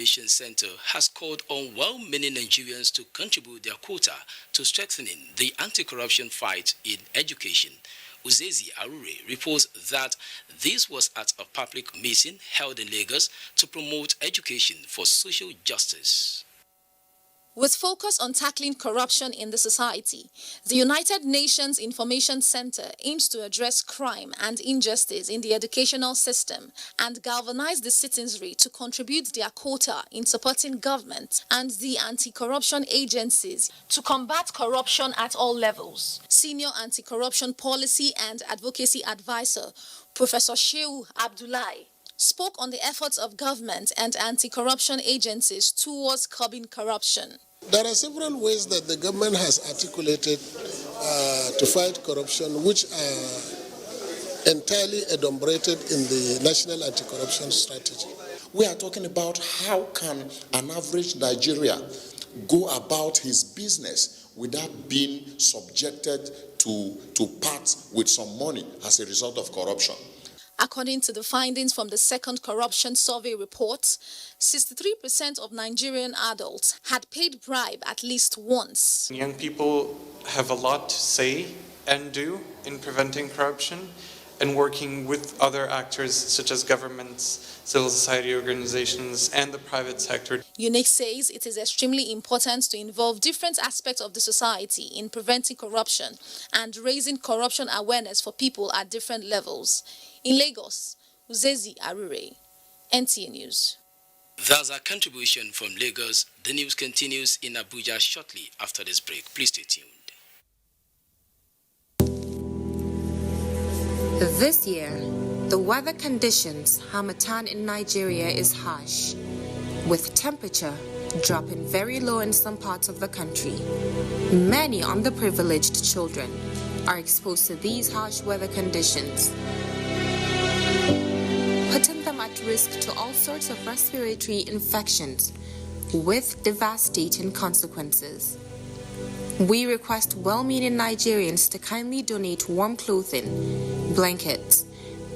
Information Center has called on well-meaning Nigerians to contribute their quota to strengthening the anti-corruption fight in education. Uzezi Arure reports that this was at a public meeting held in Lagos to promote education for social justice. With focus on tackling corruption in the society, the United Nations Information Center aims to address crime and injustice in the educational system and galvanize the citizenry to contribute their quota in supporting government and the anti-corruption agencies to combat corruption at all levels. Senior Anti-Corruption Policy and Advocacy Advisor, Professor Shehu Abdullahi, spoke on the efforts of government and anti-corruption agencies towards curbing corruption. There are several ways that the government has articulated to fight corruption, which are entirely adumbrated in the National Anti-Corruption Strategy. We are talking about how can an average Nigerian go about his business without being subjected to part with some money as a result of corruption. According to the findings from the second corruption survey report, 63% of Nigerian adults had paid bribe at least once. Young people have a lot to say and do in preventing corruption and working with other actors such as governments, civil society organizations, and the private sector. UNIC says it is extremely important to involve different aspects of the society in preventing corruption and raising corruption awareness for people at different levels. In Lagos, Uzezi Arure, NTA News. That's our contribution from Lagos. The news continues in Abuja shortly after this break. Please stay tuned. This year, the weather conditions Harmattan in Nigeria is harsh, with temperature dropping very low in some parts of the country. Many underprivileged children are exposed to these harsh weather conditions, putting them at risk to all sorts of respiratory infections with devastating consequences. We request well-meaning Nigerians to kindly donate warm clothing, blankets,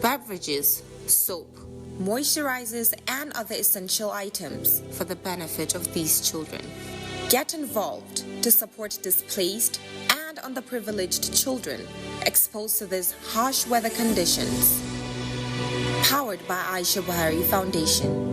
beverages, soap, moisturizers, and other essential items for the benefit of these children. Get involved to support displaced and underprivileged children exposed to these harsh weather conditions. Powered by Aisha Buhari Foundation.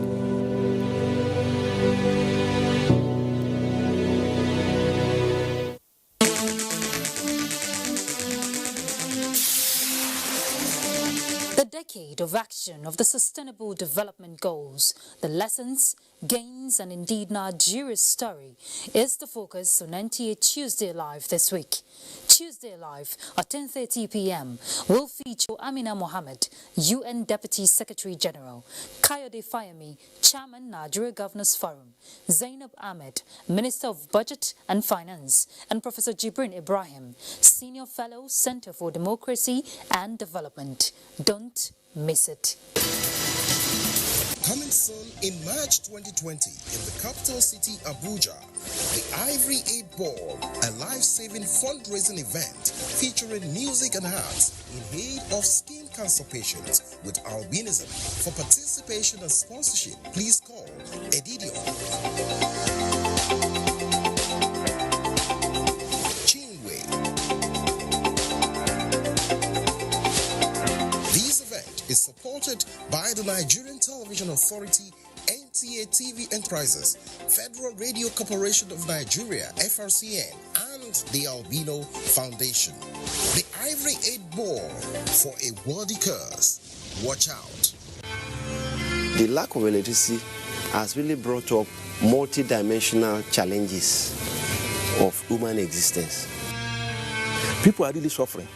The decade of action of the Sustainable Development Goals, the lessons, gains, and indeed Nigeria's story is the focus on NTA Tuesday Live this week. Tuesday Live at 10:30 p.m. will feature Amina Mohammed, UN Deputy Secretary General, Kayode Fayemi, Chairman Nigeria Governors Forum, Zainab Ahmed, Minister of Budget and Finance, and Professor Jibrin Ibrahim, Senior Fellow, Center for Democracy and Development. Don't miss it. Coming soon in March 2020 in the capital city Abuja, the Ivory 8 Ball, a life-saving fundraising event featuring music and arts in aid of skin cancer patients with albinism. For participation and sponsorship, please call Edidio, Chinwe. This event is supported by the Nigerian Television Authority, NTA TV Enterprises, Federal Radio Corporation of Nigeria, FRCN, and the Albino Foundation. The Ivory 8 Ball for a worthy cause. Watch out. The lack of electricity has really brought up multi-dimensional challenges of human existence. People are really suffering.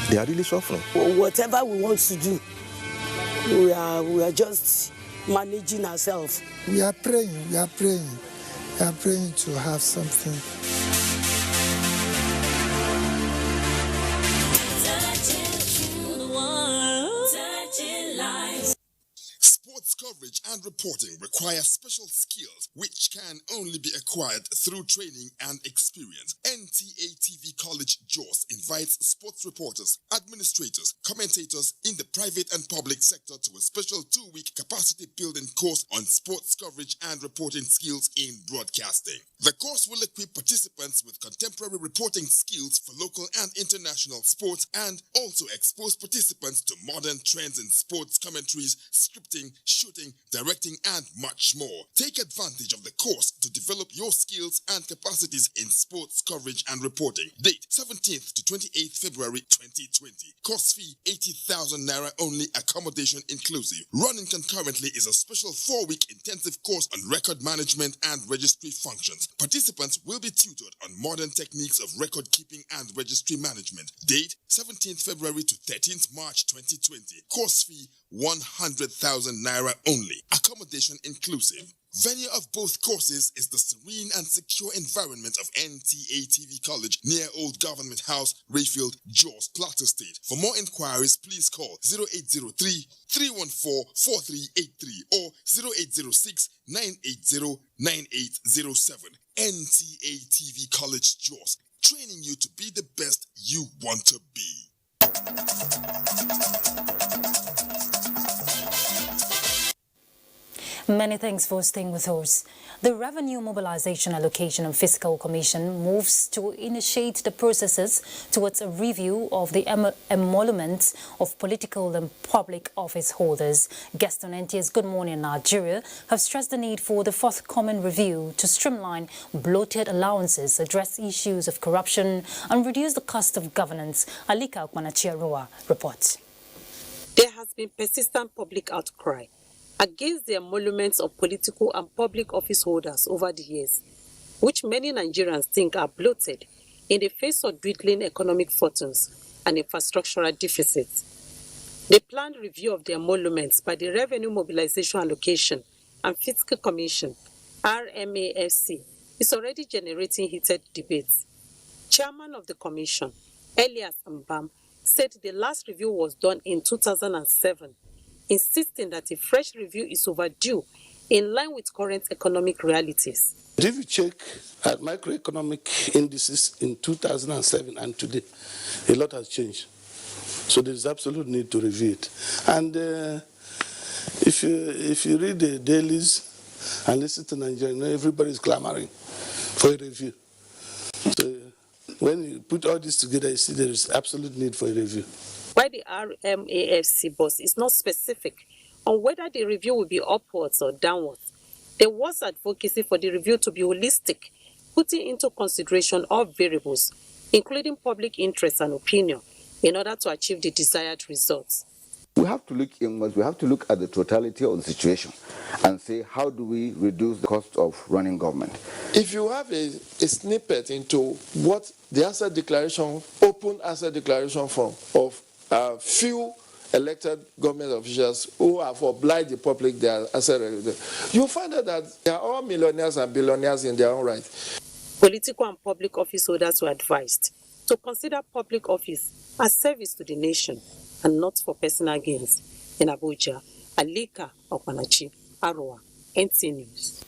They are really suffering. Whatever we want to do, we are just managing ourselves. We are praying to have something. Sports coverage and reporting require special skills which can only be acquired through training and experience. NTA TV College JOS invites sports reporters, administrators, commentators in the private and public sector to a special 2-week capacity building course on sports coverage and reporting skills in broadcasting. The course will equip participants with contemporary reporting skills for local and international sports and also expose participants to modern trends in sports commentaries, scripting, shooting, directing, and much more. Take advantage of the course to develop your skills and capacities in sports coverage and reporting. Date 17th to 28th February 2020. Course fee 80,000 naira only, accommodation inclusive. Running concurrently is a special 4-week intensive course on record management and registry functions. Participants will be tutored on modern techniques of record keeping and registry management. Date 17th February to 13th March 2020. Course fee 100,000 naira only, accommodation inclusive. Venue of both courses is the serene and secure environment of NTA TV College near Old Government House, Rayfield, Jos, Plateau State. For more inquiries, please call 0803-314-4383 or 0806-980-9807. NTA TV College Jos, training you to be the best you want to be. Many thanks for staying with us. The Revenue Mobilization Allocation and Fiscal Commission moves to initiate the processes towards a review of the emoluments of political and public office holders. Guests on NTS Good Morning Nigeria have stressed the need for the forthcoming review to streamline bloated allowances, address issues of corruption, and reduce the cost of governance. Alika Okmanachia reports. There has been persistent public outcry against the emoluments of political and public office holders over the years, which many Nigerians think are bloated in the face of dwindling economic fortunes and infrastructural deficits. The planned review of the emoluments by the Revenue Mobilization Allocation and Fiscal Commission, RMAFC, is already generating heated debates. Chairman of the commission, Elias Mbam, said the last review was done in 2007, insisting that a fresh review is overdue in line with current economic realities. If you check at macroeconomic indices in 2007 and today, a lot has changed. So there is absolute need to review it. And if you read the dailies and listen to Nigerian, everybody is clamoring for a review. So when you put all this together, you see there is absolute need for a review. Why the RMAFC boss is not specific on whether the review will be upwards or downwards. There was advocacy for the review to be holistic, putting into consideration all variables, including public interest and opinion, in order to achieve the desired results. We have to look inwards, we have to look at the totality of the situation and say, how do we reduce the cost of running government? If you have a snippet into what the asset declaration, open asset declaration form of few elected government officials who have obliged the public their asset, you find out that they are all millionaires and billionaires in their own right. Political and public office holders were advised to consider public office as service to the nation and not for personal gains. In Abuja, Alika Okmanachi, Arua, NT News.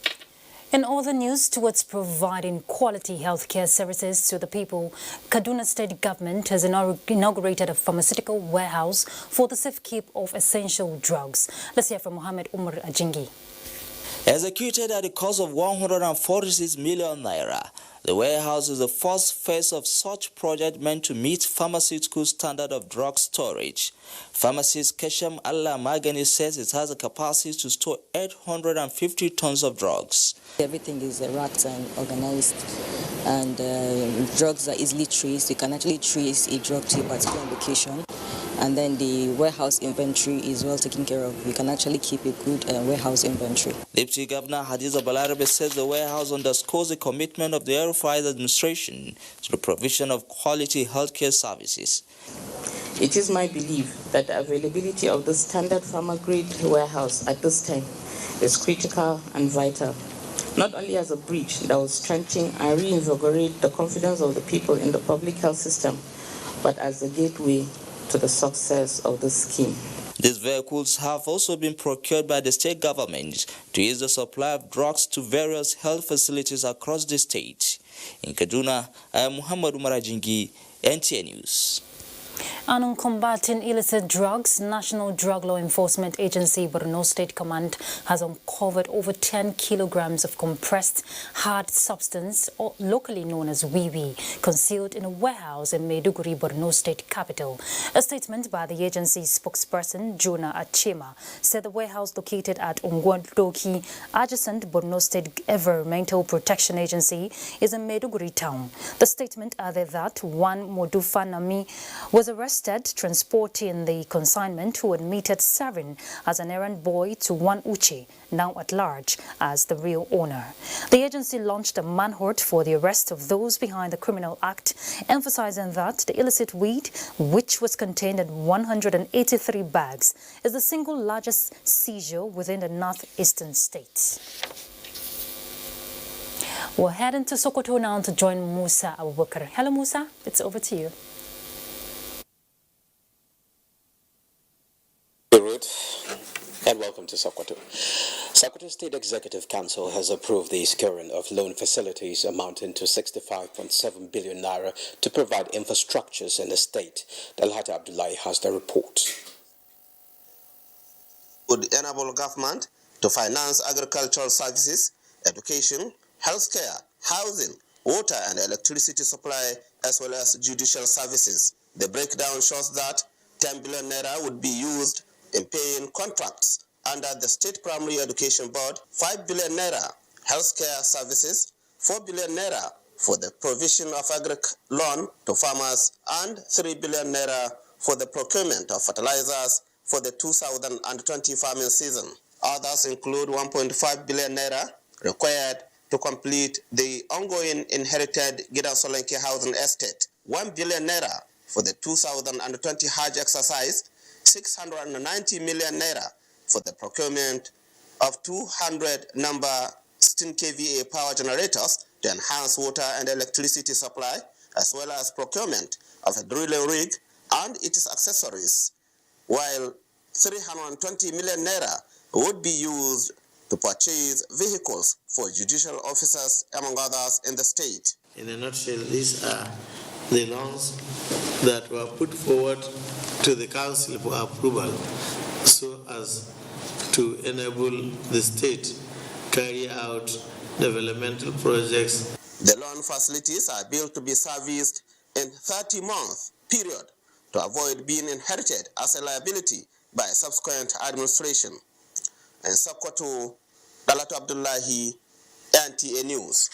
In other news, towards providing quality healthcare services to the people, Kaduna State Government has inaugurated a pharmaceutical warehouse for the safekeep of essential drugs. Let's hear from Mohammed Umar Ajingi. Executed at the cost of 146 million naira, the warehouse is the first phase of such project meant to meet pharmaceutical standard of drug storage. Pharmacist Kesham Allah Magani says it has a capacity to store 850 tons of drugs. Everything is racked and organized, and drugs are easily traced. You can actually trace a drug to a particular location, and then the warehouse inventory is well taken care of. You can actually keep a good warehouse inventory. Deputy Governor Hadiza Balarabe says the warehouse underscores the commitment of the Aerofiles administration to the provision of quality healthcare services. It is my belief that the availability of the standard pharma-grade warehouse at this time is critical and vital, not only as a bridge that will strengthen and reinvigorate the confidence of the people in the public health system, but as a gateway to the success of the scheme. These vehicles have also been procured by the state government to ease the supply of drugs to various health facilities across the state. In Kaduna, I am Muhammad Umarajingi, NTA News. And on combating illicit drugs, National Drug Law Enforcement Agency Borno State Command has uncovered over 10 kilograms of compressed hard substance, or locally known as wee-wee, concealed in a warehouse in Maiduguri, Borno State capital. A statement by the agency's spokesperson, Jonah Achema, said the warehouse located at Ongwadoki, adjacent Borno State Environmental Protection Agency, is in Maiduguri town. The statement added that one Modufa Nami was arrested transporting the consignment, who admitted serving as an errand boy to one Uche, now at large, as the real owner. The agency launched a manhunt for the arrest of those behind the criminal act, emphasizing that the illicit weed, which was contained in 183 bags, is the single largest seizure within the northeastern states. We're heading to Sokoto now to join Musa Abubakar. Hello Musa, it's over to you. And welcome to Sokoto. Sokoto State Executive Council has approved the securing of loan facilities amounting to 65.7 billion naira to provide infrastructures in the state. Dalhata Abdullahi has the report. Would enable government to finance agricultural services, education, healthcare, housing, water and electricity supply, as well as judicial services. The breakdown shows that 10 billion naira would be used in paying contracts under the State Primary Education Board, 5 billion naira healthcare services, 4 billion naira for the provision of agric loan to farmers, and 3 billion naira for the procurement of fertilizers for the 2020 farming season. Others include 1.5 billion naira required to complete the ongoing inherited Gidan Solanke housing estate, 1 billion naira for the 2020 Hajj exercise, 690 million naira for the procurement of 200 number 16 kVA power generators to enhance water and electricity supply, as well as procurement of a drilling rig and its accessories, while 320 million naira would be used to purchase vehicles for judicial officers, among others, in the state. In a nutshell, these are the loans that were put forward to the council for approval so as to enable the state carry out developmental projects. The loan facilities are built to be serviced in 30-month period to avoid being inherited as a liability by subsequent administration. And Sokoto, Dalhata Abdullahi, NTA News.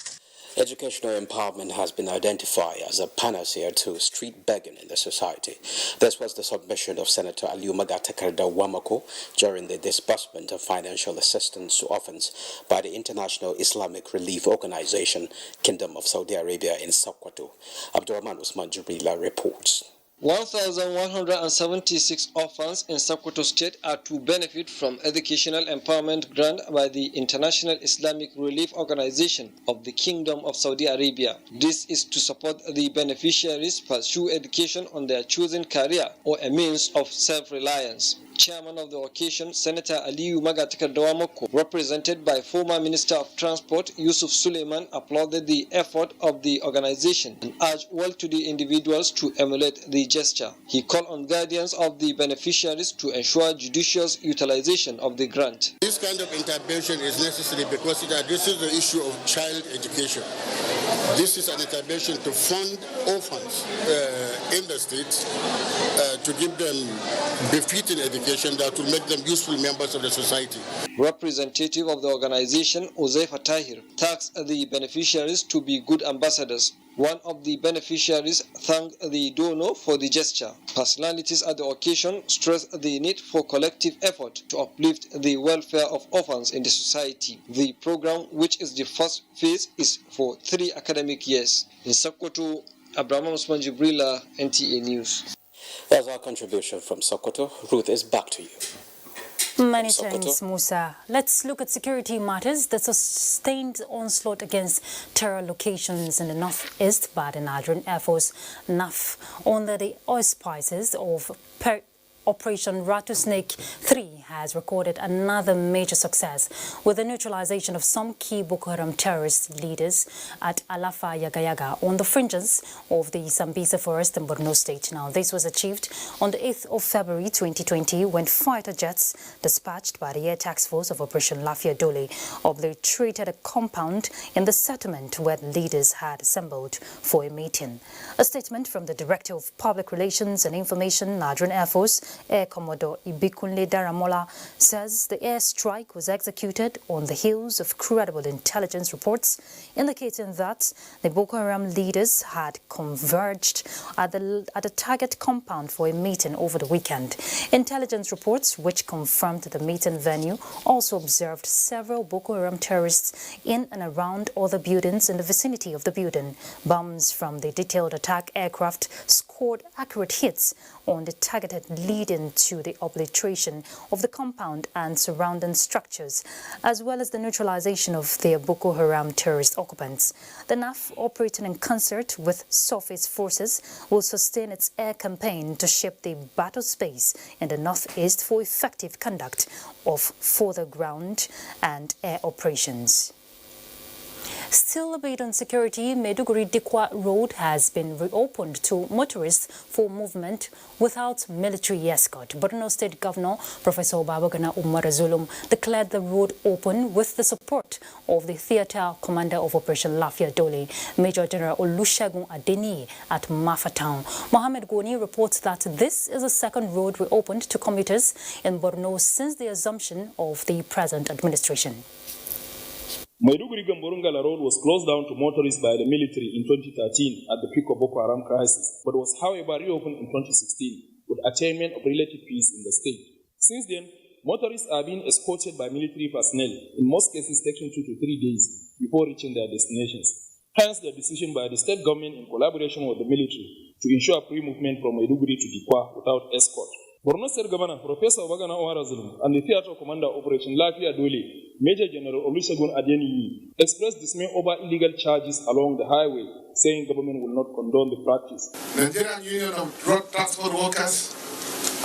Educational empowerment has been identified as a panacea to street begging in the society. This was the submission of Senator Aliyu Magatakarda Wamako during the disbursement of financial assistance to orphans by the International Islamic Relief Organization, Kingdom of Saudi Arabia in Sokoto. Abdurrahman Usman Jibrila reports. 1,176 orphans in Sokoto State are to benefit from educational empowerment grant by the International Islamic Relief Organization of the Kingdom of Saudi Arabia. This is to support the beneficiaries pursue education on their chosen career or a means of self-reliance. Chairman of the occasion, Senator Aliyu Magatakarda Wamako, represented by former Minister of Transport Yusuf Suleiman, applauded the effort of the organization and urged well-to-do individuals to emulate the gesture. He called on guardians of the beneficiaries to ensure judicious utilization of the grant. This kind of intervention is necessary because it addresses the issue of child education. This is an intervention to fund orphans in the state to give them befitting education that will make them useful members of the society. Representative of the organization, Uzaifa Tahir, tasked the beneficiaries to be good ambassadors. One of the beneficiaries thanked the donor for the gesture. Personalities at the occasion stressed the need for collective effort to uplift the welfare of orphans in the society. The program, which is the first phase, is for 3 academic years. In Sokoto, Abraham Usman Jibrila, NTA News. That's our contribution from Sokoto. Ruth, is back to you. Many thanks, Musa. Let's look at security matters. The sustained onslaught against terror locations in the northeast by the Nigerian Air Force, NAF, under the auspices of Operation Rattlesnake 3 has recorded another major success with the neutralization of some key Boko Haram terrorist leaders at Alafa Yagayaga on the fringes of the Sambisa forest in Borno State. Now, this was achieved on the 8th of February 2020 when fighter jets dispatched by the Air Task Force of Operation Lafia Dole obliterated a compound in the settlement where the leaders had assembled for a meeting. A statement from the Director of Public Relations and Information, Nigerian Air Force, Air Commodore Ibikunle Daramola, says the airstrike was executed on the heels of credible intelligence reports indicating that the Boko Haram leaders had converged at the target compound for a meeting over the weekend. Intelligence reports, which confirmed the meeting venue, also observed several Boko Haram terrorists in and around other buildings in the vicinity of the building. Bombs from the detailed attack aircraft scored accurate hits on the targeted, leading to the obliteration of the compound and surrounding structures, as well as the neutralization of their Boko Haram terrorist occupants. The NAF, operating in concert with surface forces, will sustain its air campaign to shape the battle space in the northeast for effective conduct of further ground and air operations. Still based on security, Maiduguri-Dikwa Road has been reopened to motorists for movement without military escort. Borno State Governor Professor Babagana Umar Zulum declared the road open with the support of the Theatre Commander of Operation Lafia Dole, Major General Olusegun Adeni at Mafa Town. Mohammed Goni reports that this is the second road reopened to commuters in Borno since the assumption of the present administration. Maiduguri-Gamborungala Road was closed down to motorists by the military in 2013 at the peak of Boko Haram crisis, but was however reopened in 2016 with attainment of relative peace in the state. Since then, motorists are being escorted by military personnel, in most cases taking 2 to 3 days before reaching their destinations. Hence, the decision by the state government in collaboration with the military to ensure free movement from Maiduguri to Dikwa without escort. Borno State Governor Professor Babagana Umar Zulum and the Theatre Commander Operation Lafia Dole, Major General Olusegun Adeni, expressed dismay over illegal charges along the highway, saying government will not condone the practice. Nigerian Union of Road Transport Workers,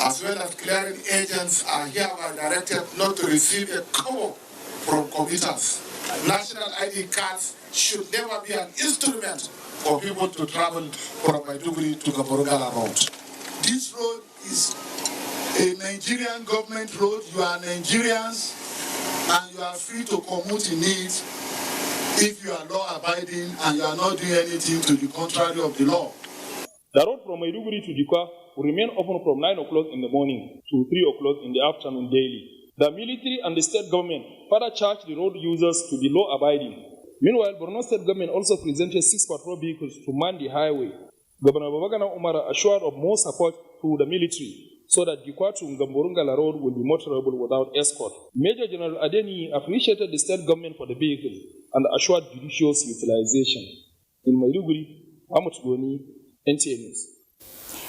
as well as clearing agents, are hereby directed not to receive a kobo from commuters. National ID cards should never be an instrument for people to travel from Maiduguri to Gamborungala Road. This road is a Nigerian government road. You are Nigerians and you are free to commute in it if you are law-abiding and you are not doing anything to the contrary of the law. The road from Maiduguri to Dikwa will remain open from 9 o'clock in the morning to 3 o'clock in the afternoon daily. The military and the state government further charged the road users to be law-abiding. Meanwhile, Borno State government also presented 6 patrol vehicles to man the highway. Governor Babagana Umar assured of more support to the military so that Dikwa to Gamborungala Road will be motorable without escort. Major General Adeni appreciated the state government for the vehicle and assured judicious utilization. In Maiduguri, Ahmad Goni, NTA News.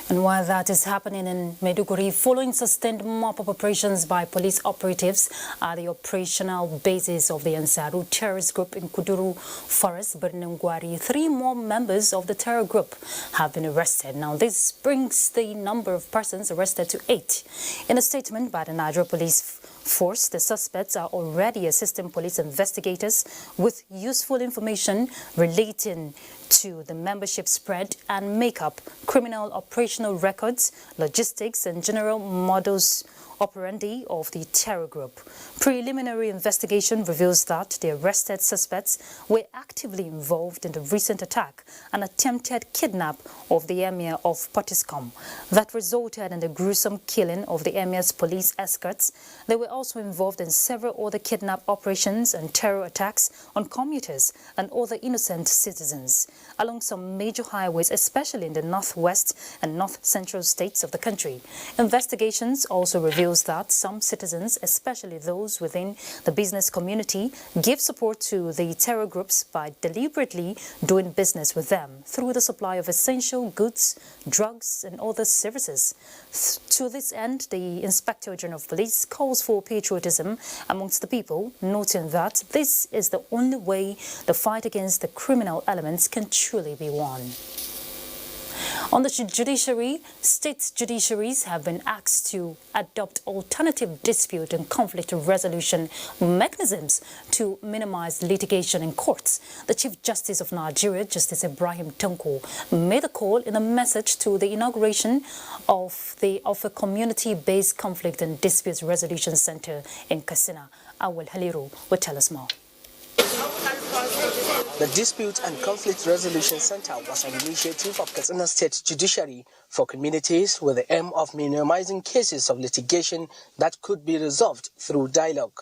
And while that is happening in Maiduguri, following sustained mop-up operations by police operatives at the operational bases of the Ansaru terrorist group in Kuduru Forest, Birnungwari, 3 more members of the terror group have been arrested. Now, this brings the number of persons arrested to 8. In a statement by the Nigeria Police Force, the suspects are already assisting police investigators with useful information relating to the membership spread and makeup, criminal operational records, logistics, and general modus operandi of the terror group. Preliminary investigation reveals that the arrested suspects were actively involved in the recent attack and attempted kidnap of the emir of Potiskum that resulted in the gruesome killing of the emir's police escorts. They were also involved in several other kidnap operations and terror attacks on commuters and other innocent citizens along some major highways, especially in the northwest and north-central states of the country. Investigations also reveals that some citizens, especially those within the business community, give support to the terror groups by deliberately doing business with them through the supply of essential goods, drugs, and other services. To this end, the Inspector General of Police calls for patriotism amongst the people, noting that this is the only way the fight against the criminal elements can truly be won. On the judiciary, state judiciaries have been asked to adopt alternative dispute and conflict resolution mechanisms to minimize litigation in courts. The Chief Justice of Nigeria, Justice Ibrahim Tanko, made the call in a message to the inauguration of a community-based conflict and dispute resolution center in Katsina. Awal Haliru will tell us more. The Dispute and Conflict Resolution Center was an initiative of Katsina State Judiciary for communities with the aim of minimizing cases of litigation that could be resolved through dialogue.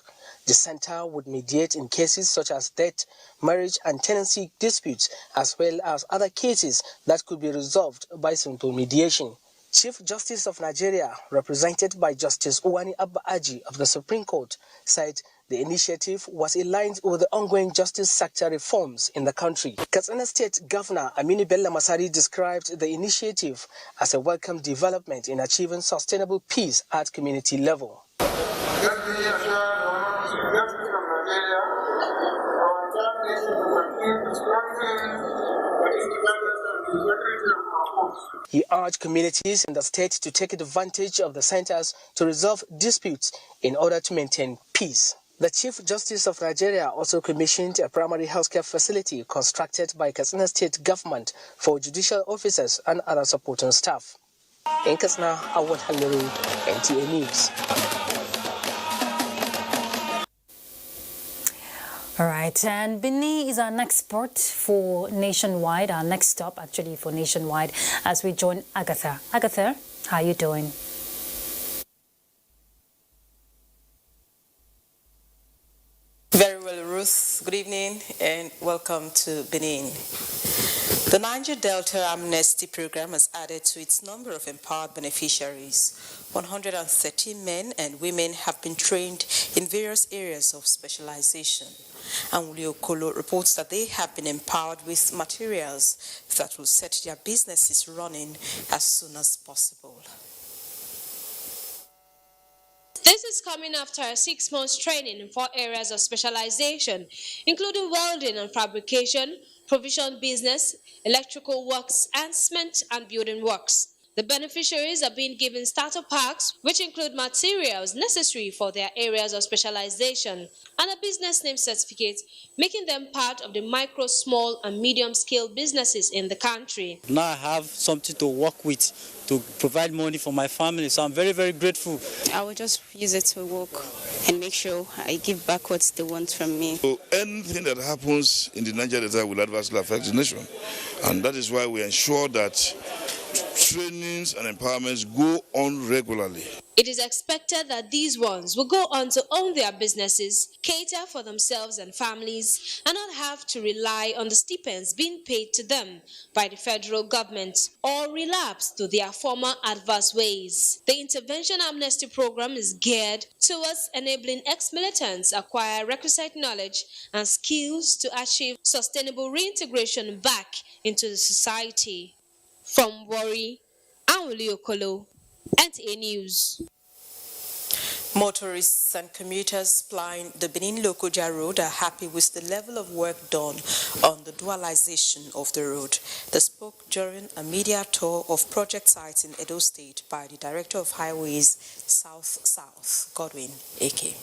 The center would mediate in cases such as death, marriage and tenancy disputes, as well as other cases that could be resolved by simple mediation. Chief Justice of Nigeria, represented by Justice Uwani Abba Aji of the Supreme Court, said the initiative was aligned with the ongoing justice sector reforms in the country. Katsina State Governor Aminu Bello Masari described the initiative as a welcome development in achieving sustainable peace at community level. He urged communities in the state to take advantage of the centers to resolve disputes in order to maintain peace. The Chief Justice of Nigeria also commissioned a primary healthcare facility constructed by Katsina State government for judicial officers and other supporting staff. In Katsina, Awad Haliru, NTA News. All right, and Benin is our next spot for Nationwide, our next stop actually for Nationwide, as we join Agatha. Agatha, how are you doing? Very well, Ruth. Good evening and welcome to Benin. The Niger Delta Amnesty program has added to its number of empowered beneficiaries. 113 men and women have been trained in various areas of specialization. And Julio Kolo reports that they have been empowered with materials that will set their businesses running as soon as possible. This is coming after a 6 months training in 4 areas of specialization, including welding and fabrication, provision business, electrical works, and cement and building works. The beneficiaries are being given starter packs, which include materials necessary for their areas of specialization, and a business name certificate, making them part of the micro, small, and medium-scale businesses in the country. Now I have something to work with to provide money for my family, so I'm very, very grateful. I will just use it to work and make sure I give back what they want from me. So anything that happens in the Niger Delta will adversely affect the nation, and that is why we ensure that trainings and empowerments go on regularly. It is expected that these ones will go on to own their businesses, cater for themselves and families, and not have to rely on the stipends being paid to them by the federal government or relapse to their former adverse ways. The Intervention Amnesty Program is geared towards enabling ex-militants acquire requisite knowledge and skills to achieve sustainable reintegration back into the society. From Warri, I'm Julio Kolo, NTA News. Motorists and commuters plying the Benin-Lokoja road are happy with the level of work done on the dualization of the road. They spoke during a media tour of project sites in Edo State by the Director of Highways South, Godwin Eke.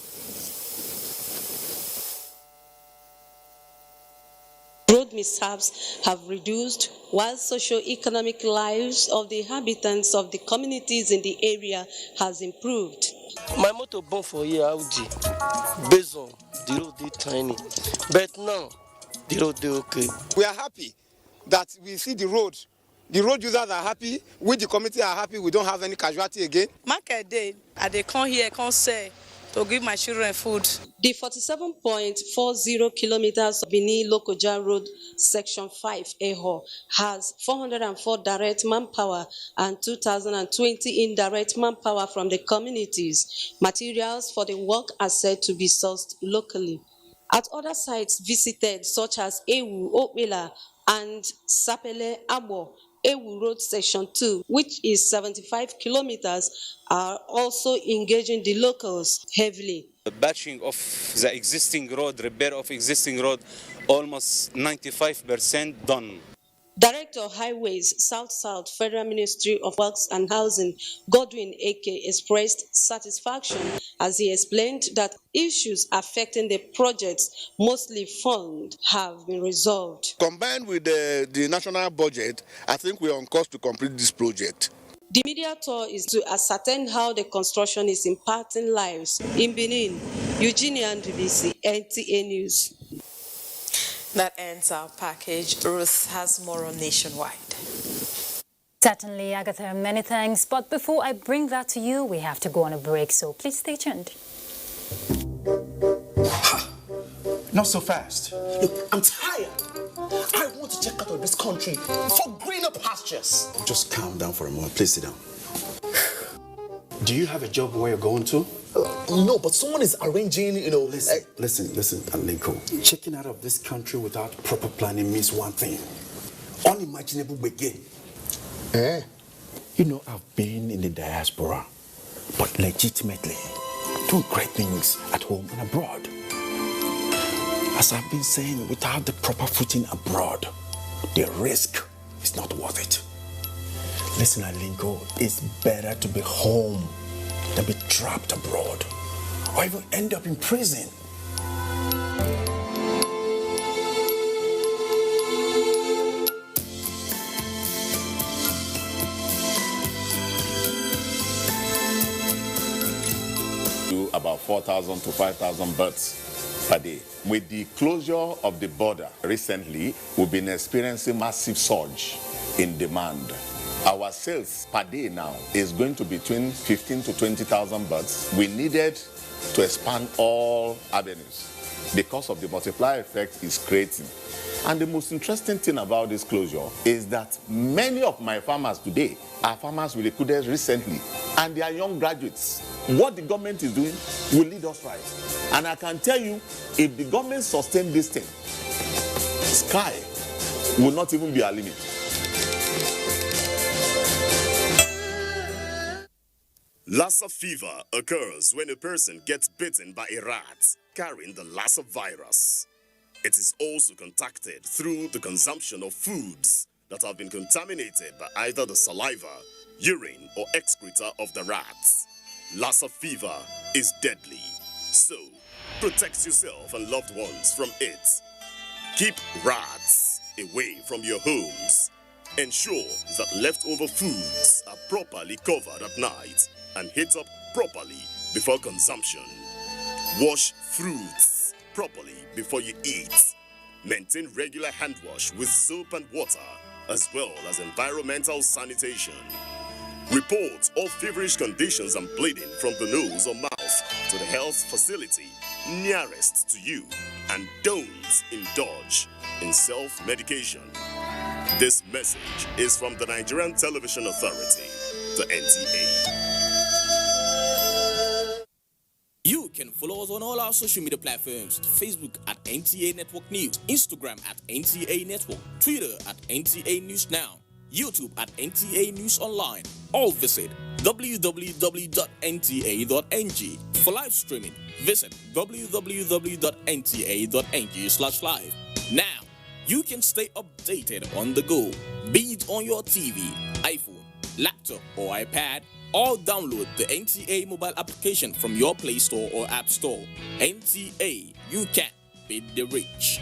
Road mishaps have reduced, while socio-economic lives of the inhabitants of the communities in the area has improved. My motor born for here Audi, based on the road is tiny, but now the road is okay. We are happy that we see the road users are happy, we the community are happy, we don't have any casualty again. Market day, they come here, come say, to give my children food. The 47.40 kilometers of Benin-Lokoja Road, Section 5, Eho, has 404 direct manpower and 2,020 indirect manpower from the communities. Materials for the work are said to be sourced locally. At other sites visited, such as Ewu, Opela, and Sapele, Abo, Ewu Road Section 2, which is 75 kilometers, are also engaging the locals heavily. The batching of the existing road, repair of existing road, almost 95% done. Director Director Highways, South-South Federal Ministry of Works and Housing, Godwin Eke, expressed satisfaction as he explained that issues affecting the project's mostly fund have been resolved. Combined with the national budget, I think we are on course to complete this project. The media tour is to ascertain how the construction is impacting lives. In Benin, Eugenia Ndubisi, NTA News. That ends our package. Ruth has more on Nationwide. Certainly, Agatha, many thanks. But before I bring that to you, we have to go on a break, so please stay tuned. Not so fast. Look, I'm tired. I want to check out of this country for greener pastures. Just calm down for a moment. Please sit down. Do you have a job where you're going to? No, but someone is arranging, Listen, Alinko. Checking out of this country without proper planning means one thing. Unimaginable begin. You know, I've been in the diaspora, but legitimately doing great things at home and abroad. As I've been saying, without the proper footing abroad, the risk is not worth it. Listen, Alinko, it's better to be home than be trapped abroad or even end up in prison. Do about 4,000 to 5,000 births per day. With the closure of the border recently, we've been experiencing massive surge in demand. Our sales per day now is going to be between 15 to 20,000 birds. We needed to expand all avenues because of the multiplier effect is creating. And the most interesting thing about this closure is that many of my farmers today are farmers we recruited recently, and they are young graduates. What the government is doing will lead us right. And I can tell you, if the government sustains this thing, sky will not even be a limit. Lassa fever occurs when a person gets bitten by a rat carrying the Lassa virus. It is also contacted through the consumption of foods that have been contaminated by either the saliva, urine, or excreta of the rats. Lassa fever is deadly, so protect yourself and loved ones from it. Keep rats away from your homes. Ensure that leftover foods are properly covered at night and heat up properly before consumption. Wash fruits properly before you eat. Maintain regular hand wash with soap and water, as well as environmental sanitation. Report all feverish conditions and bleeding from the nose or mouth to the health facility nearest to you, and don't indulge in self-medication. This message is from the Nigerian Television Authority, the NTA. You can follow us on all our social media platforms: Facebook at NTA Network News, Instagram at NTA Network, Twitter at NTA News Now, YouTube at NTA News Online. Or visit www.nta.ng. For live streaming, visit www.nta.ng/live. Now, you can stay updated on the go, be it on your TV, iPhone, laptop, or iPad, or download the NTA mobile application from your Play Store or App Store. NTA, you can beat the rich.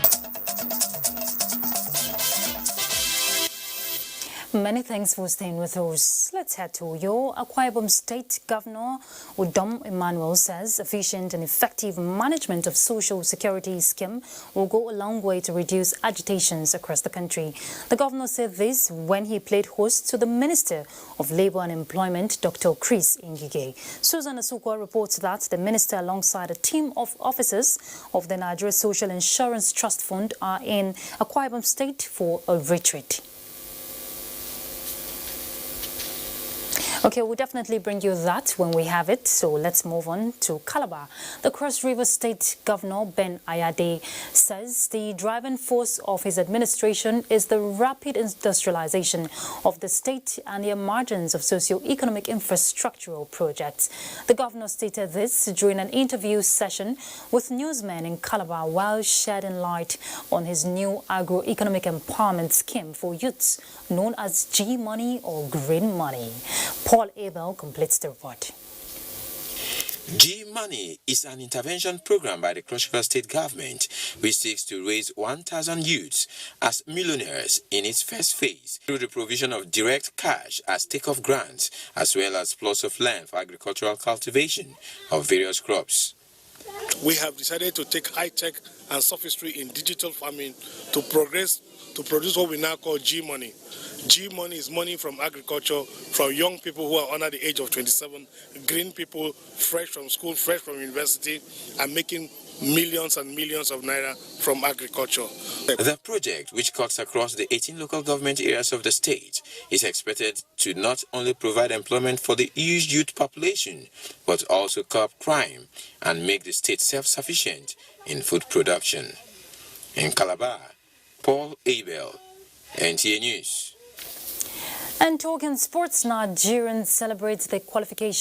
Many thanks for staying with us. Let's head to your Akwa Ibom State Governor Udom Emmanuel says efficient and effective management of social security scheme will go a long way to reduce agitations across the country. The governor said this when he played host to the Minister of Labour and Employment, Dr. Chris Ngige. Susan Asukwa reports that the minister, alongside a team of officers of the Nigeria Social Insurance Trust Fund, are in Akwa Ibom State for a retreat. Okay, we'll definitely bring you that when we have it. So let's move on to Calabar. The Cross River State Governor Ben Ayade says the driving force of his administration is the rapid industrialization of the state and the emergence of socio-economic infrastructural projects. The governor stated this during an interview session with newsmen in Calabar while shedding light on his new agro-economic empowerment scheme for youths known as G-Money or Green Money. Paul Abel completes the report. G-Money is an intervention program by the Cross River State government which seeks to raise 1,000 youths as millionaires in its first phase through the provision of direct cash as take-off grants as well as plots of land for agricultural cultivation of various crops. We have decided to take high-tech and sophistry in digital farming to produce what we now call G-Money. G-Money is money from agriculture, from young people who are under the age of 27, green people, fresh from school, fresh from university, and making millions and millions of naira from agriculture. The project, which cuts across the 18 local government areas of the state, is expected to not only provide employment for the huge youth population, but also curb crime and make the state self-sufficient in food production. In Calabar, Paul Abel, NTA News. And talking sports, Nigerian celebrates the qualification